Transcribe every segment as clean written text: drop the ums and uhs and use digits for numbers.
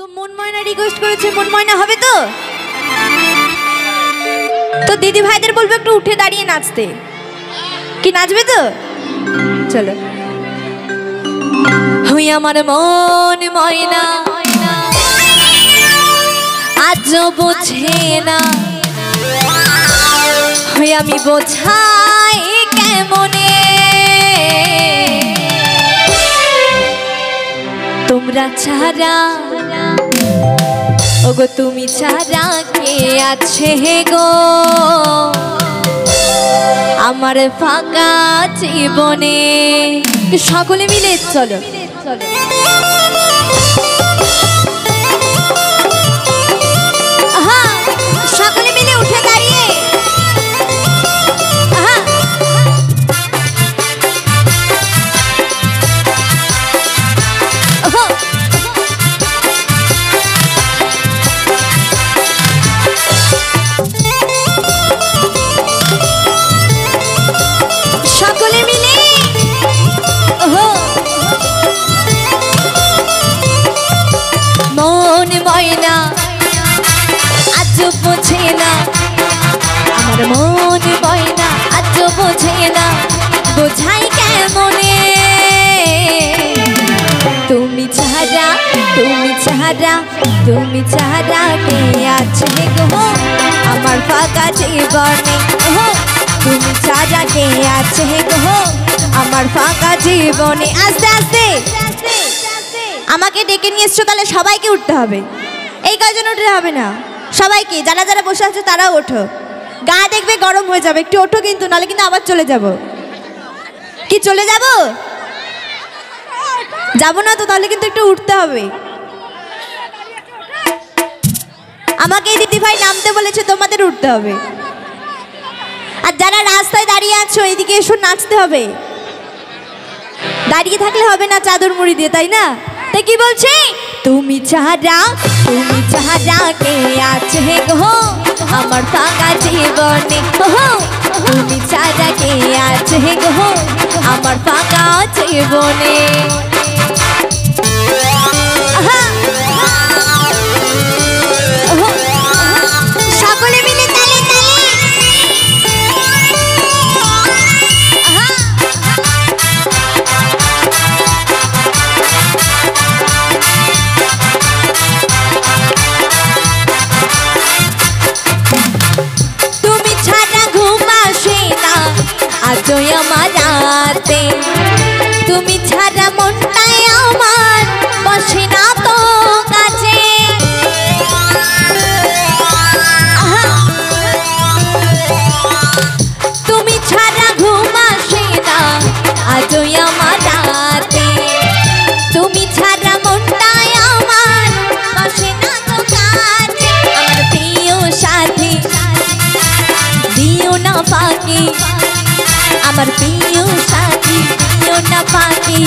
তো মন ময়না রিকোয়েস্ট করেছে, মন ময়না হবে তো? তো দিদি ভাইদের বলবো একটু উঠে দাঁড়িয়ে নাচতে। কি নাচবে তো? চলো। হই আমার মন ময়না আজও বোঝে না, হই আমি বোঝাই কেমনে তোমরা ছাড়া, ওগো তুমি ছাড়া কে আছে গো আমার ফাঁকা জীবনে। সকলে মিলে চলো চলো। সকলে মিলে উঠে দাঁড়িয়ে বোঝে না, আমার মন ময়না আজ বোঝে না, বোঝাই কেমনে তুমি ছাড়া, তুমি ছাড়া, তুমি ছাড়া কে আছে গো আমার ফাঁকা জীবনে। তুমি ছাড়া কে আছে গো আমার ফাঁকা জীবনে। আস্তে আস্তে আমাকে ডেকে নিয়ে এসছো, তাহলে সবাইকে উঠতে হবে, এই কয়জন উঠলে হবে না, সবাইকে যারা যারা বসে আছে তারাও ওঠো। গা দেখবে গরম হয়ে যাবে, একটু ওঠো কিন্তু, নাহলে কিন্তু আবার চলে যাব। কি চলে যাব? যাব না তো, তাহলে কিন্তু একটু উঠতে হবে। আমাকে এই দিদি ভাই নামতে বলেছে, তোমাদের উঠতে হবে। আর যারা রাস্তায় দাঁড়িয়ে আছো এইদিকে এসো, নাচতে হবে। দাঁড়িয়ে থাকলে হবে না চাদর মুড়ি দিয়ে, তাই না? তাই কি বলছে? তুমি ছাড়া, তুমি ছাড়া কে আছে গো আমার ফাঁকা জীবনে। তুমি ছাড়া কে আছে গো আমার ফাঁকা জীবনে। সকলে মিলে তালে তালে। আজই আমার রাতে তুমি ছাড়া মনটাই আমার বসে না তো কাছে। তুমি ছাড়া ঘুম আসে না আজই আমার রাতে, তুমি ছাড়া মনটাই আমার বসে না তো কাছে। আমার প্রিয় সাথী দিও না ফাঁকি, আমার প্রিয় সাথী দিও না ফাঁকি,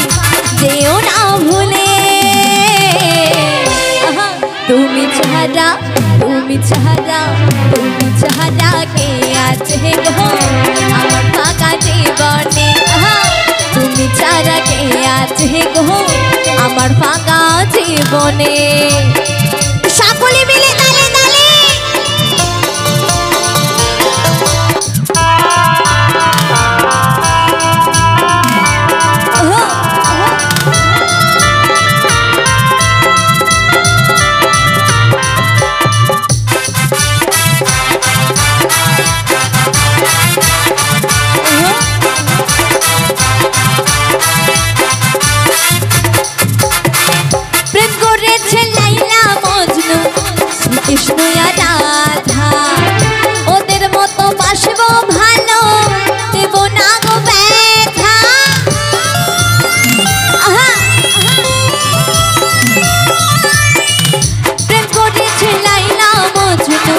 যেও না ভুলে। তুমি ছাড়া, তুমি ছাড়া, তুমি ছাড়া কে আছে গো আমার ফাঁকা জীবনে। তুমি ছাড়া কে আছে গো আমার ফাঁকা জীবনে। সকলে মিলে তালে তালে। কৃষ্ণ রাধা ওদের মতো বাসবো ভালো, দেব না গো ব্যথা। প্রেম করেছে লাইলা মজনু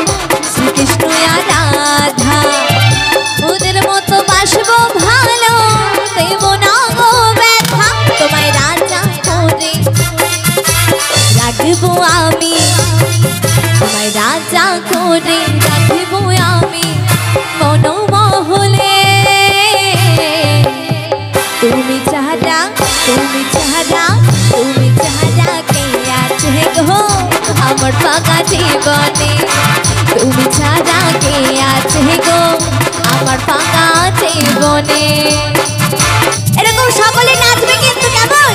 শ্রীকৃষ্ণ রাধা, ওদের মতো বাসবো ভালো, দেব না গো ব্যথা। তোমায় রাজা করে রাখবো আমি, তোমায় রাজা করে রাখবো আমি মনমহলে। তুমি ছাড়া, তুমি ছাড়া, তুমি ছাড়া কে আছে গো আমার ফাঁকা জীবনে তুমি ছাড়া কে আছে গো আমার ফাঁকা জীবনে। এরকম সকলে নাচবে কিন্তু, কেমন?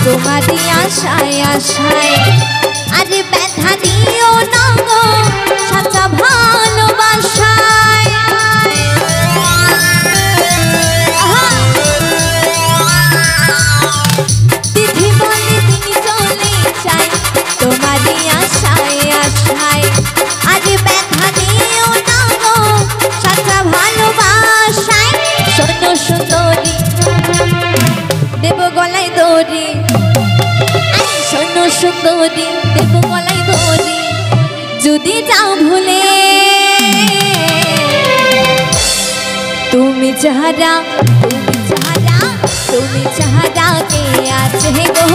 তোমারই আশায় আশায় আরে ব্যথা দিও না গো সাচা ভালোবাসায়। দিদি বলে তিনি চলে যায় তোমারই আশায় আশায় আরে ব্যথা দিও না গো সাচা ভালোবাসায়। শোনো সুন্দরী দেব গলায় দড়ি, শোনো সুন্দরী দেব গলায় দড়ি, যদি যাও ভুলে তুমি চাহারা তুমি চাহারা তুমি চাহারা কে আছে গো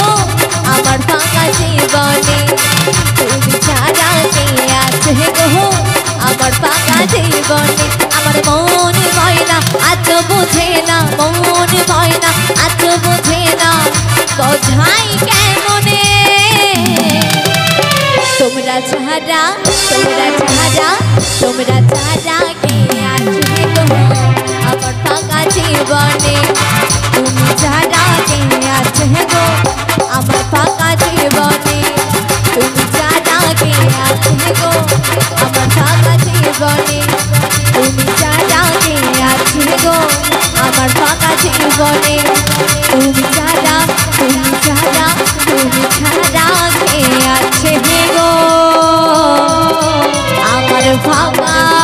আমার ফাঁকা জীবনে তুমি চাহারা কে আছে গো আমার ফাঁকা জীবনে। আমার মন ময়না আজ বোঝে না, মন ময়না আজ বোঝে না, বোঝাই কেমনে তোমরা চাহারা তোমরা চাহারা তোমরা চাহারা কে আছে গো আমার ফাঁকা জীবনে তুমি চাহারা কে আছে গো আমার ফাঁকা জীবনে তুমি চাহারা কে আছে গো আমার ফাঁকা জীবনে তুমি চাহারা কে আছে গো আমার ফাঁকা জীবনে তুমি চাহারা তুমি চাহারা তুমি চাহারা কে আছে গো আমার ফাঁকা